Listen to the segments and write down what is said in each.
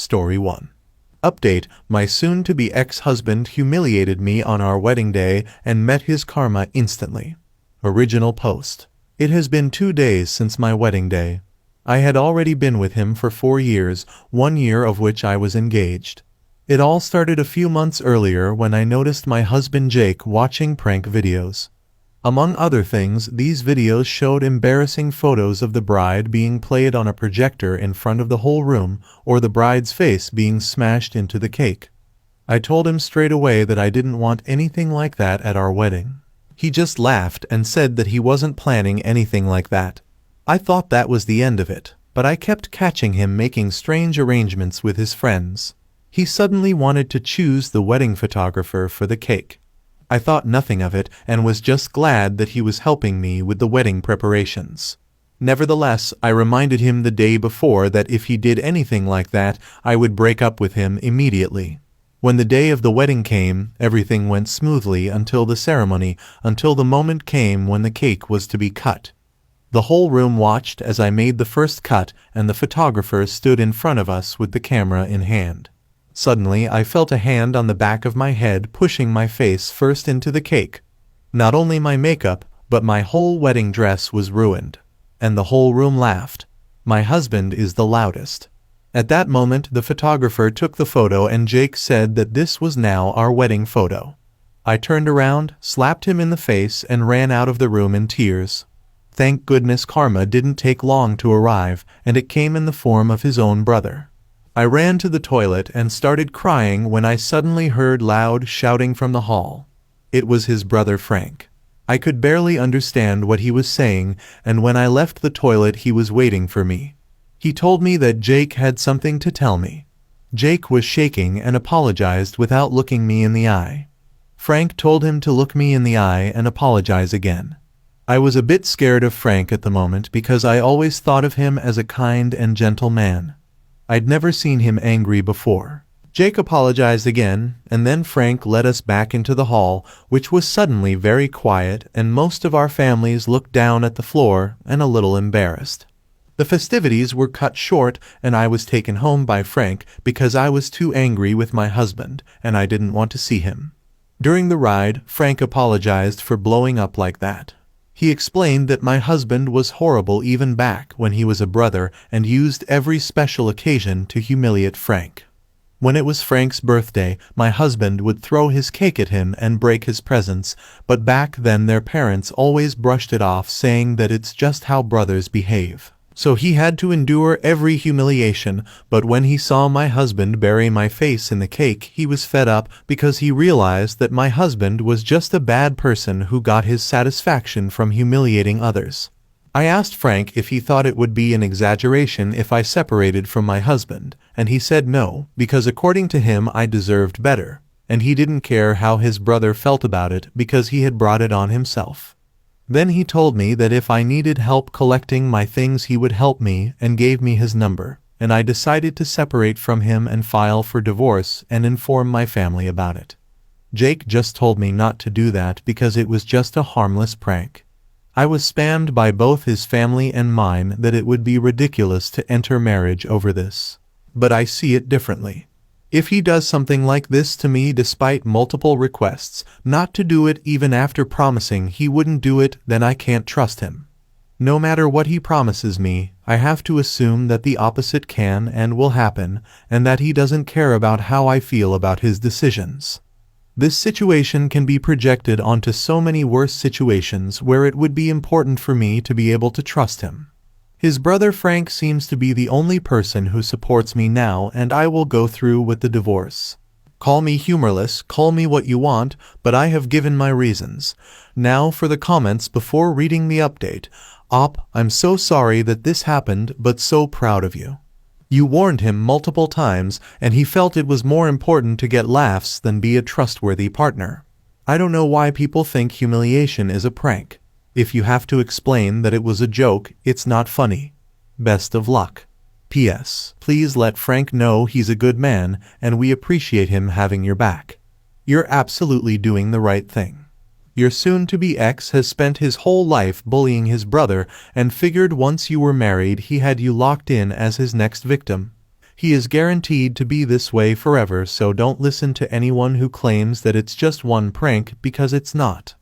Story 1. Update: my soon-to-be ex-husband humiliated me on our wedding day and met his karma instantly. Original post. It has been 2 days since my wedding day. I had already been with him for 4 years, 1 year of which I was engaged. It all started a few months earlier when I noticed my husband Jake watching prank videos. Among other things, these videos showed embarrassing photos of the bride being played on a projector in front of the whole room, or the bride's face being smashed into the cake. I told him straight away that I didn't want anything like that at our wedding. He just laughed and said that he wasn't planning anything like that. I thought that was the end of it, but I kept catching him making strange arrangements with his friends. He suddenly wanted to choose the wedding photographer for the cake. I thought nothing of it and was just glad that he was helping me with the wedding preparations. Nevertheless, I reminded him the day before that if he did anything like that, I would break up with him immediately. When the day of the wedding came, everything went smoothly until the ceremony, until the moment came when the cake was to be cut. The whole room watched as I made the first cut, and the photographer stood in front of us with the camera in hand. Suddenly, I felt a hand on the back of my head pushing my face first into the cake. Not only my makeup, but my whole wedding dress was ruined. And the whole room laughed. My husband is the loudest. At that moment, the photographer took the photo and Jake said that this was now our wedding photo. I turned around, slapped him in the face, and ran out of the room in tears. Thank goodness karma didn't take long to arrive, and it came in the form of his own brother. I ran to the toilet and started crying when I suddenly heard loud shouting from the hall. It was his brother Frank. I could barely understand what he was saying, and when I left the toilet he was waiting for me. He told me that Jake had something to tell me. Jake was shaking and apologized without looking me in the eye. Frank told him to look me in the eye and apologize again. I was a bit scared of Frank at the moment because I always thought of him as a kind and gentle man. I'd never seen him angry before. Jake apologized again, and then Frank led us back into the hall, which was suddenly very quiet, and most of our families looked down at the floor and a little embarrassed. The festivities were cut short, and I was taken home by Frank because I was too angry with my husband, and I didn't want to see him. During the ride, Frank apologized for blowing up like that. He explained that my husband was horrible even back when he was a brother and used every special occasion to humiliate Frank. When it was Frank's birthday, my husband would throw his cake at him and break his presents, but back then their parents always brushed it off, saying that it's just how brothers behave. So he had to endure every humiliation, but when he saw my husband bury my face in the cake, he was fed up because he realized that my husband was just a bad person who got his satisfaction from humiliating others. I asked Frank if he thought it would be an exaggeration if I separated from my husband, and he said no, because according to him I deserved better, and he didn't care how his brother felt about it because he had brought it on himself. Then he told me that if I needed help collecting my things he would help me and gave me his number, and I decided to separate from him and file for divorce and inform my family about it. Jake just told me not to do that because it was just a harmless prank. I was spammed by both his family and mine that it would be ridiculous to enter marriage over this. But I see it differently. If he does something like this to me despite multiple requests not to do it even after promising he wouldn't do it, then I can't trust him. No matter what he promises me, I have to assume that the opposite can and will happen, and that he doesn't care about how I feel about his decisions. This situation can be projected onto so many worse situations where it would be important for me to be able to trust him. His brother Frank seems to be the only person who supports me now, and I will go through with the divorce. Call me humorless, call me what you want, but I have given my reasons. Now for the comments before reading the update. Op, I'm so sorry that this happened, but so proud of you. You warned him multiple times, and he felt it was more important to get laughs than be a trustworthy partner. I don't know why people think humiliation is a prank. If you have to explain that it was a joke, it's not funny. Best of luck. P.S. Please let Frank know he's a good man, and we appreciate him having your back. You're absolutely doing the right thing. Your soon-to-be ex has spent his whole life bullying his brother and figured once you were married he had you locked in as his next victim. He is guaranteed to be this way forever, so don't listen to anyone who claims that it's just one prank, because it's not.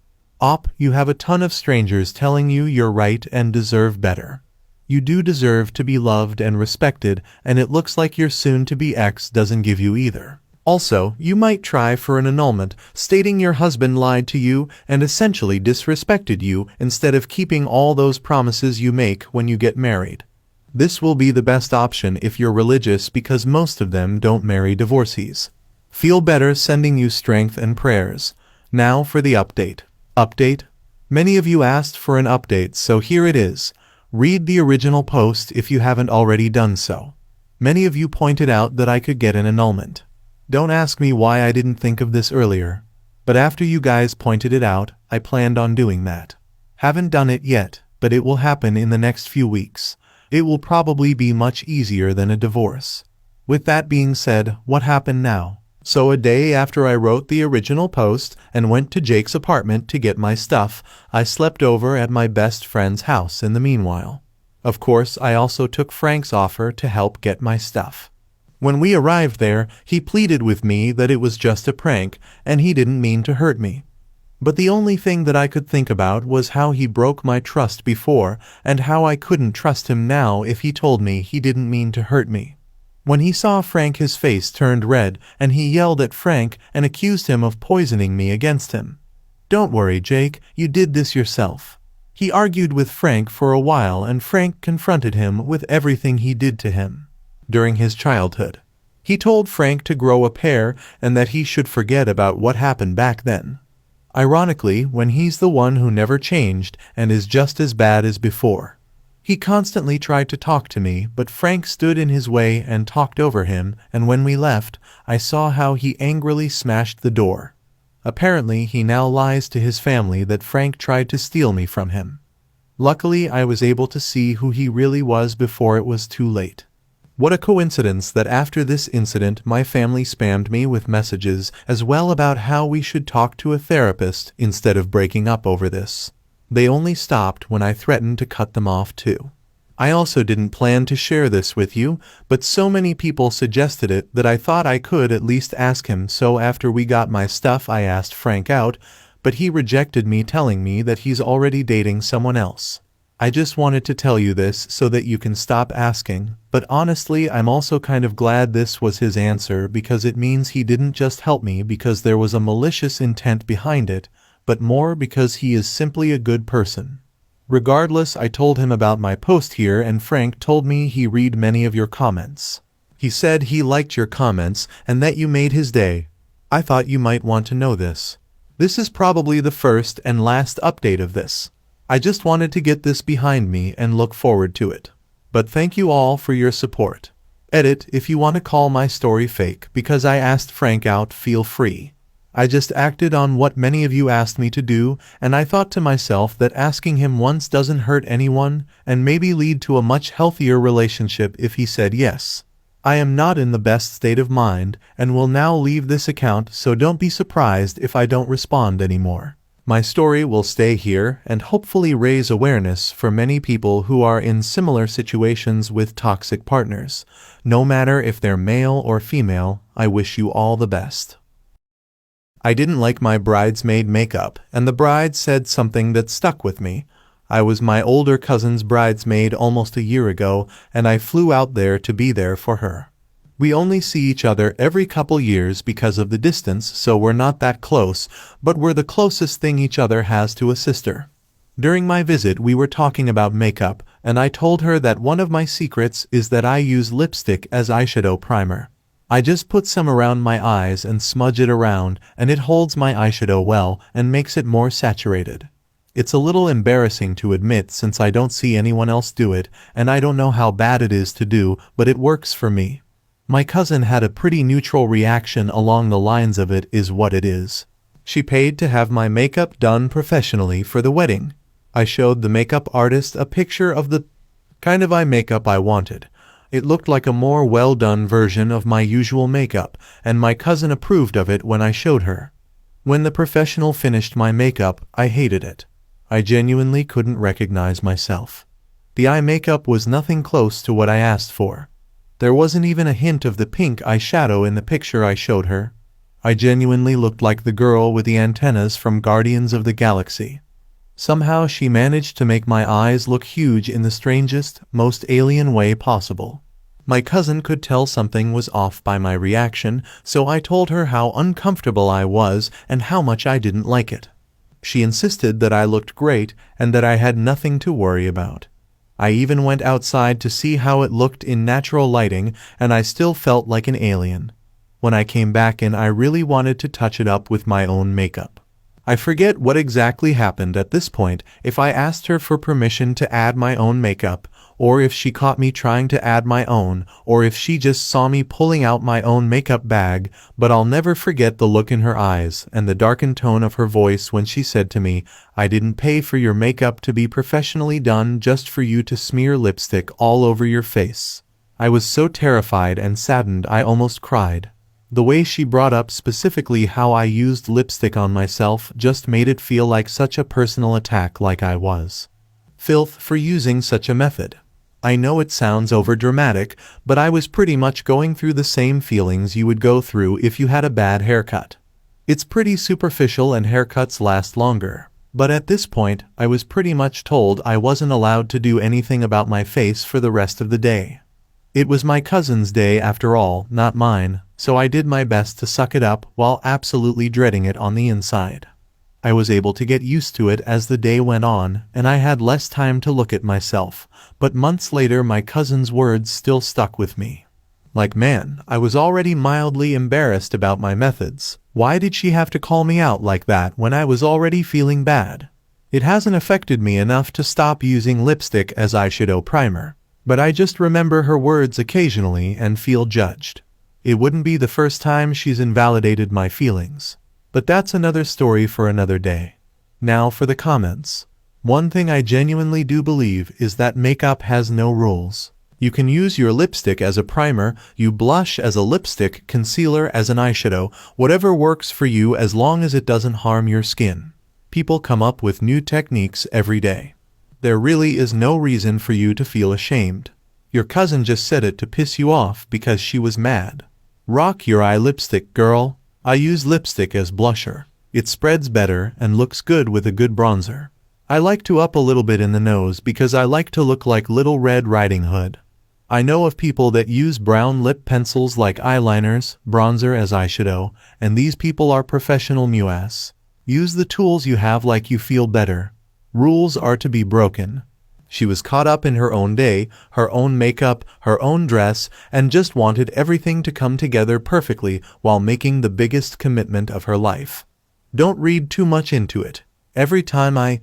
You have a ton of strangers telling you you're right and deserve better. You do deserve to be loved and respected, and it looks like your soon-to-be ex doesn't give you either. Also, you might try for an annulment, stating your husband lied to you and essentially disrespected you instead of keeping all those promises you make when you get married. This will be the best option if you're religious, because most of them don't marry divorcees. Feel better, sending you strength and prayers. Now for the update. Many of you asked for an update, so here it is. Read the original post if you haven't already done so. Many of you pointed out that I could get an annulment. Don't ask me why I didn't think of this earlier, but after you guys pointed it out, I planned on doing that. Haven't done it yet, but it will happen in the next few weeks. It will probably be much easier than a divorce. With that being said, what happened now? So a day after I wrote the original post and went to Jake's apartment to get my stuff, I slept over at my best friend's house in the meanwhile. Of course, I also took Frank's offer to help get my stuff. When we arrived there, he pleaded with me that it was just a prank and he didn't mean to hurt me. But the only thing that I could think about was how he broke my trust before and how I couldn't trust him now if he told me he didn't mean to hurt me. When he saw Frank, his face turned red and he yelled at Frank and accused him of poisoning me against him. Don't worry, Jake, you did this yourself. He argued with Frank for a while and Frank confronted him with everything he did to him during his childhood. He told Frank to grow a pair and that he should forget about what happened back then. Ironically, when he's the one who never changed and is just as bad as before. He constantly tried to talk to me, but Frank stood in his way and talked over him, and when we left, I saw how he angrily smashed the door. Apparently, he now lies to his family that Frank tried to steal me from him. Luckily, I was able to see who he really was before it was too late. What a coincidence that after this incident my family spammed me with messages as well about how we should talk to a therapist instead of breaking up over this. They only stopped when I threatened to cut them off too. I also didn't plan to share this with you, but so many people suggested it that I thought I could at least ask him, so after we got my stuff I asked Frank out, but he rejected me, telling me that he's already dating someone else. I just wanted to tell you this so that you can stop asking, but honestly I'm also kind of glad this was his answer, because it means he didn't just help me because there was a malicious intent behind it, but more because he is simply a good person. Regardless, I told him about my post here and Frank told me he read many of your comments. He said he liked your comments and that you made his day. I thought you might want to know this. This is probably the first and last update of this. I just wanted to get this behind me and look forward to it. But thank you all for your support. Edit, if you want to call my story fake because I asked Frank out, feel free. I just acted on what many of you asked me to do, and I thought to myself that asking him once doesn't hurt anyone and maybe lead to a much healthier relationship if he said yes. I am not in the best state of mind and will now leave this account, so don't be surprised if I don't respond anymore. My story will stay here and hopefully raise awareness for many people who are in similar situations with toxic partners. No matter if they're male or female, I wish you all the best. I didn't like my bridesmaid makeup, and the bride said something that stuck with me. I was my older cousin's bridesmaid almost a year ago, and I flew out there to be there for her. We only see each other every couple years because of the distance, so we're not that close, but we're the closest thing each other has to a sister. During my visit, we were talking about makeup, and I told her that one of my secrets is that I use lipstick as eyeshadow primer. I just put some around my eyes and smudge it around, and it holds my eyeshadow well and makes it more saturated. It's a little embarrassing to admit since I don't see anyone else do it, and I don't know how bad it is to do, but it works for me. My cousin had a pretty neutral reaction along the lines of "it is what it is." She paid to have my makeup done professionally for the wedding. I showed the makeup artist a picture of the kind of eye makeup I wanted. It looked like a more well-done version of my usual makeup, and my cousin approved of it when I showed her. When the professional finished my makeup, I hated it. I genuinely couldn't recognize myself. The eye makeup was nothing close to what I asked for. There wasn't even a hint of the pink eyeshadow in the picture I showed her. I genuinely looked like the girl with the antennas from Guardians of the Galaxy. Somehow she managed to make my eyes look huge in the strangest, most alien way possible. My cousin could tell something was off by my reaction, so I told her how uncomfortable I was and how much I didn't like it. She insisted that I looked great and that I had nothing to worry about. I even went outside to see how it looked in natural lighting, and I still felt like an alien. When I came back in, I really wanted to touch it up with my own makeup. I forget what exactly happened at this point, if I asked her for permission to add my own makeup, or if she caught me trying to add my own, or if she just saw me pulling out my own makeup bag, but I'll never forget the look in her eyes and the darkened tone of her voice when she said to me, "I didn't pay for your makeup to be professionally done just for you to smear lipstick all over your face." I was so terrified and saddened I almost cried. The way she brought up specifically how I used lipstick on myself just made it feel like such a personal attack, like I was filth for using such a method. I know it sounds overdramatic, but I was pretty much going through the same feelings you would go through if you had a bad haircut. It's pretty superficial and haircuts last longer. But at this point, I was pretty much told I wasn't allowed to do anything about my face for the rest of the day. It was my cousin's day after all, not mine, so I did my best to suck it up while absolutely dreading it on the inside. I was able to get used to it as the day went on, and I had less time to look at myself, but months later my cousin's words still stuck with me. Like, man, I was already mildly embarrassed about my methods. Why did she have to call me out like that when I was already feeling bad? It hasn't affected me enough to stop using lipstick as eyeshadow primer, but I just remember her words occasionally and feel judged. It wouldn't be the first time she's invalidated my feelings. But that's another story for another day. Now for the comments. One thing I genuinely do believe is that makeup has no rules. You can use your lipstick as a primer, you blush as a lipstick, concealer as an eyeshadow, whatever works for you as long as it doesn't harm your skin. People come up with new techniques every day. There really is no reason for you to feel ashamed. Your cousin just said it to piss you off because she was mad. Rock your eye lipstick, girl. I use lipstick as blusher. It spreads better and looks good with a good bronzer. I like to up a little bit in the nose because I like to look like Little Red Riding Hood. I know of people that use brown lip pencils like eyeliners, bronzer as eyeshadow, and these people are professional muas. Use the tools you have like you feel better. Rules are to be broken. She was caught up in her own day, her own makeup, her own dress, and just wanted everything to come together perfectly while making the biggest commitment of her life. Don't read too much into it. Every time I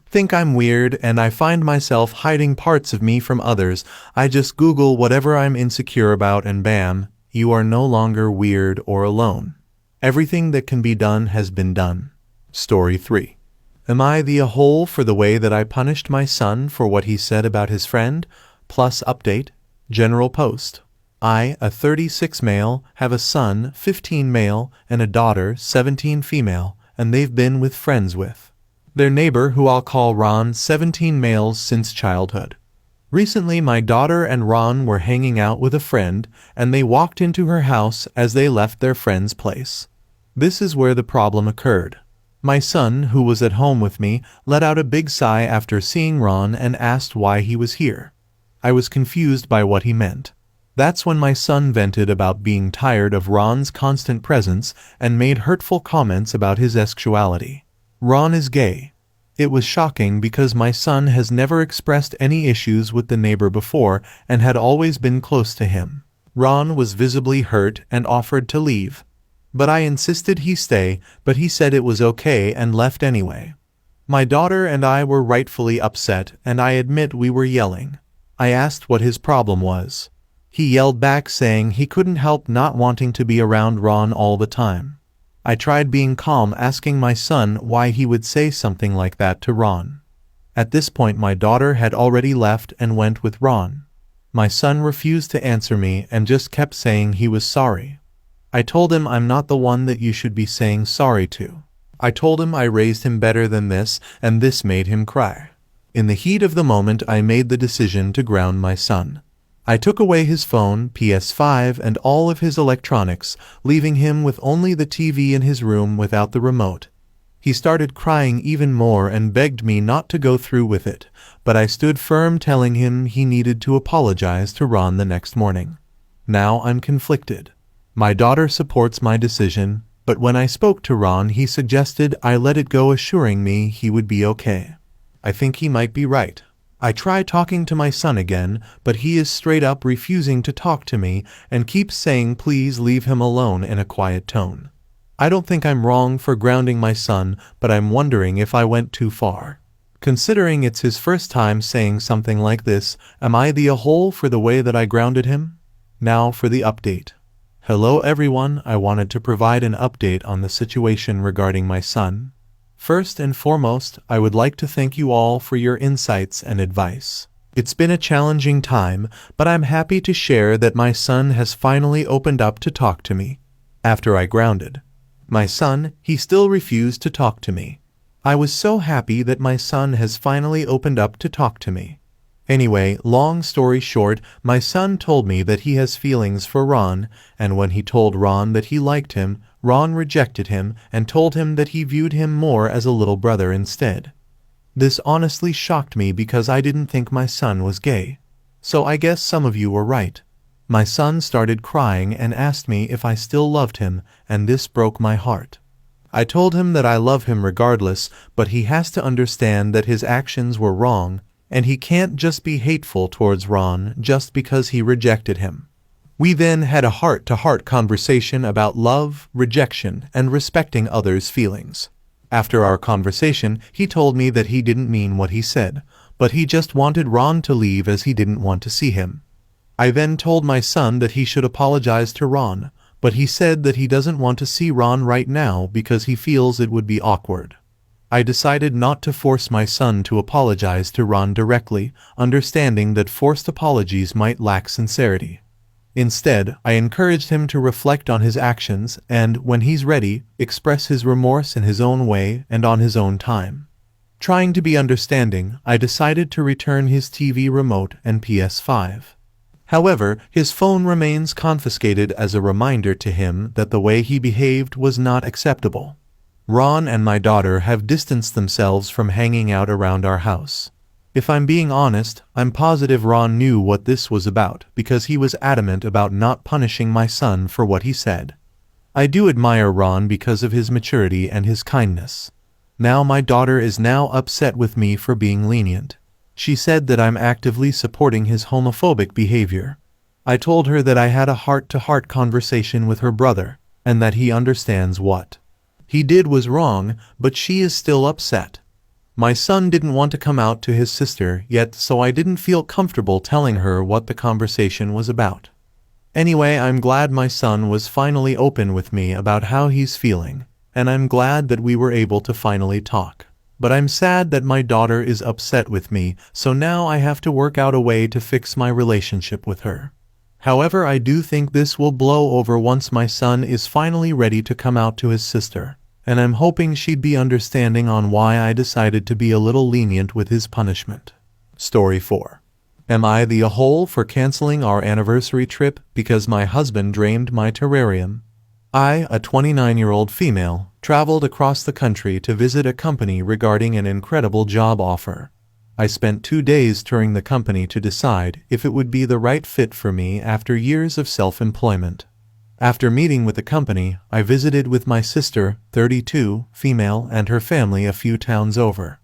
think I'm weird and I find myself hiding parts of me from others, I just Google whatever I'm insecure about and bam, you are no longer weird or alone. Everything that can be done has been done. Story 3. Am I the a-hole for the way that I punished my son for what he said about his friend? Plus update. General post. I, a 36 male, have a son, 15 male, and a daughter, 17 female, and they've been with friends with their neighbor, who I'll call Ron, 17 males since childhood. Recently my daughter and Ron were hanging out with a friend, and they walked into her house as they left their friend's place. This is where the problem occurred. My son, who was at home with me, let out a big sigh after seeing Ron and asked why he was here. I was confused by what he meant. That's when my son vented about being tired of Ron's constant presence and made hurtful comments about his sexuality. Ron is gay. It was shocking because my son has never expressed any issues with the neighbor before and had always been close to him. Ron was visibly hurt and offered to leave. But I insisted he stay, but he said it was okay and left anyway. My daughter and I were rightfully upset, and I admit we were yelling. I asked what his problem was. He yelled back saying he couldn't help not wanting to be around Ron all the time. I tried being calm, asking my son why he would say something like that to Ron. At this point my daughter had already left and went with Ron. My son refused to answer me and just kept saying he was sorry. I told him I'm not the one that you should be saying sorry to. I told him I raised him better than this, and this made him cry. In the heat of the moment I made the decision to ground my son. I took away his phone, PS5, and all of his electronics, leaving him with only the TV in his room without the remote. He started crying even more and begged me not to go through with it, but I stood firm, telling him he needed to apologize to Ron the next morning. Now I'm conflicted. My daughter supports my decision, but when I spoke to Ron, he suggested I let it go, assuring me he would be okay. I think he might be right. I try talking to my son again, but he is straight up refusing to talk to me and keeps saying please leave him alone in a quiet tone. I don't think I'm wrong for grounding my son, but I'm wondering if I went too far. Considering it's his first time saying something like this, am I the a-hole for the way that I grounded him? Now for the update. Hello everyone, I wanted to provide an update on the situation regarding my son. First and foremost, I would like to thank you all for your insights and advice. It's been a challenging time, but I'm happy to share that my son has finally opened up to talk to me. After I grounded my son, he still refused to talk to me. I was so happy that my son has finally opened up to talk to me. Anyway, long story short, my son told me that he has feelings for Ron, and when he told Ron that he liked him, Ron rejected him and told him that he viewed him more as a little brother instead. This honestly shocked me because I didn't think my son was gay. So I guess some of you were right. My son started crying and asked me if I still loved him, and this broke my heart. I told him that I love him regardless, but he has to understand that his actions were wrong, and he can't just be hateful towards Ron just because he rejected him. We then had a heart-to-heart conversation about love, rejection, and respecting others' feelings. After our conversation, he told me that he didn't mean what he said, but he just wanted Ron to leave as he didn't want to see him. I then told my son that he should apologize to Ron, but he said that he doesn't want to see Ron right now because he feels it would be awkward. I decided not to force my son to apologize to Ron directly, understanding that forced apologies might lack sincerity. Instead, I encouraged him to reflect on his actions and, when he's ready, express his remorse in his own way and on his own time. Trying to be understanding, I decided to return his TV remote and PS5. However, his phone remains confiscated as a reminder to him that the way he behaved was not acceptable. Ron and my daughter have distanced themselves from hanging out around our house. If I'm being honest, I'm positive Ron knew what this was about because he was adamant about not punishing my son for what he said. I do admire Ron because of his maturity and his kindness. Now my daughter is now upset with me for being lenient. She said that I'm actively supporting his homophobic behavior. I told her that I had a heart-to-heart conversation with her brother, and that he understands what he did was wrong, but she is still upset. My son didn't want to come out to his sister yet, so I didn't feel comfortable telling her what the conversation was about. Anyway, I'm glad my son was finally open with me about how he's feeling, and I'm glad that we were able to finally talk. But I'm sad that my daughter is upset with me, so now I have to work out a way to fix my relationship with her. However, I do think this will blow over once my son is finally ready to come out to his sister, and I'm hoping she'd be understanding on why I decided to be a little lenient with his punishment. Story 4. Am I the a-hole for canceling our anniversary trip because my husband drained my terrarium? I, a 29-year-old female, traveled across the country to visit a company regarding an incredible job offer. I spent 2 days touring the company to decide if it would be the right fit for me after years of self-employment. After meeting with the company, I visited with my sister, 32, female, and her family a few towns over.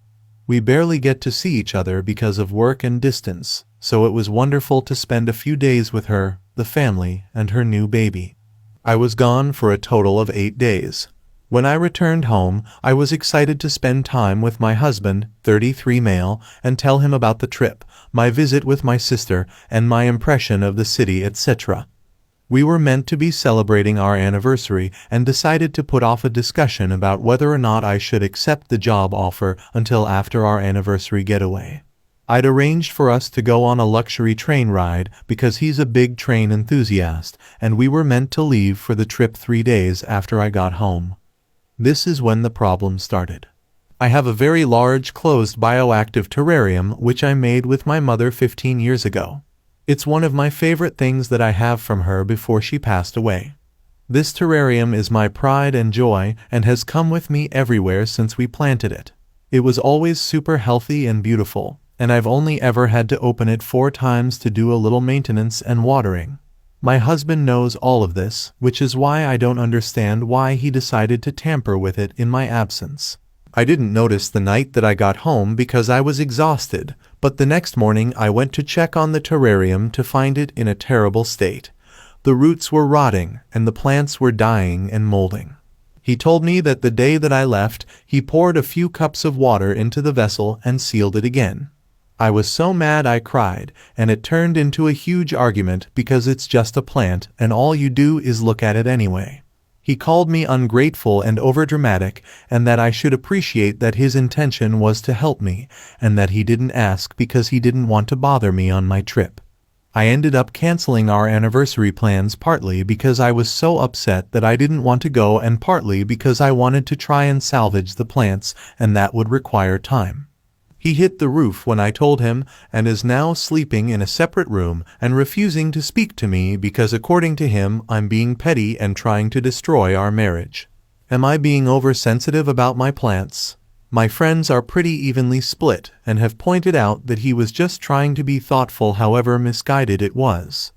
We barely get to see each other because of work and distance, so it was wonderful to spend a few days with her, the family, and her new baby. I was gone for a total of 8 days. When I returned home, I was excited to spend time with my husband, 33 male, and tell him about the trip, my visit with my sister, and my impression of the city, etc. We were meant to be celebrating our anniversary and decided to put off a discussion about whether or not I should accept the job offer until after our anniversary getaway. I'd arranged for us to go on a luxury train ride because he's a big train enthusiast, and we were meant to leave for the trip 3 days after I got home. This is when the problem started. I have a very large closed bioactive terrarium which I made with my mother 15 years ago. It's one of my favorite things that I have from her before she passed away. This terrarium is my pride and joy and has come with me everywhere since we planted it. It was always super healthy and beautiful, and I've only ever had to open it 4 times to do a little maintenance and watering. My husband knows all of this, which is why I don't understand why he decided to tamper with it in my absence. I didn't notice the night that I got home because I was exhausted, but the next morning I went to check on the terrarium to find it in a terrible state. The roots were rotting, and the plants were dying and molding. He told me that the day that I left, he poured a few cups of water into the vessel and sealed it again. I was so mad I cried, and it turned into a huge argument because it's just a plant and all you do is look at it anyway. He called me ungrateful and overdramatic, and that I should appreciate that his intention was to help me, and that he didn't ask because he didn't want to bother me on my trip. I ended up canceling our anniversary plans partly because I was so upset that I didn't want to go and partly because I wanted to try and salvage the plants, and that would require time. He hit the roof when I told him and is now sleeping in a separate room and refusing to speak to me because according to him I'm being petty and trying to destroy our marriage. Am I being oversensitive about my plants? My friends are pretty evenly split and have pointed out that he was just trying to be thoughtful, however misguided it was.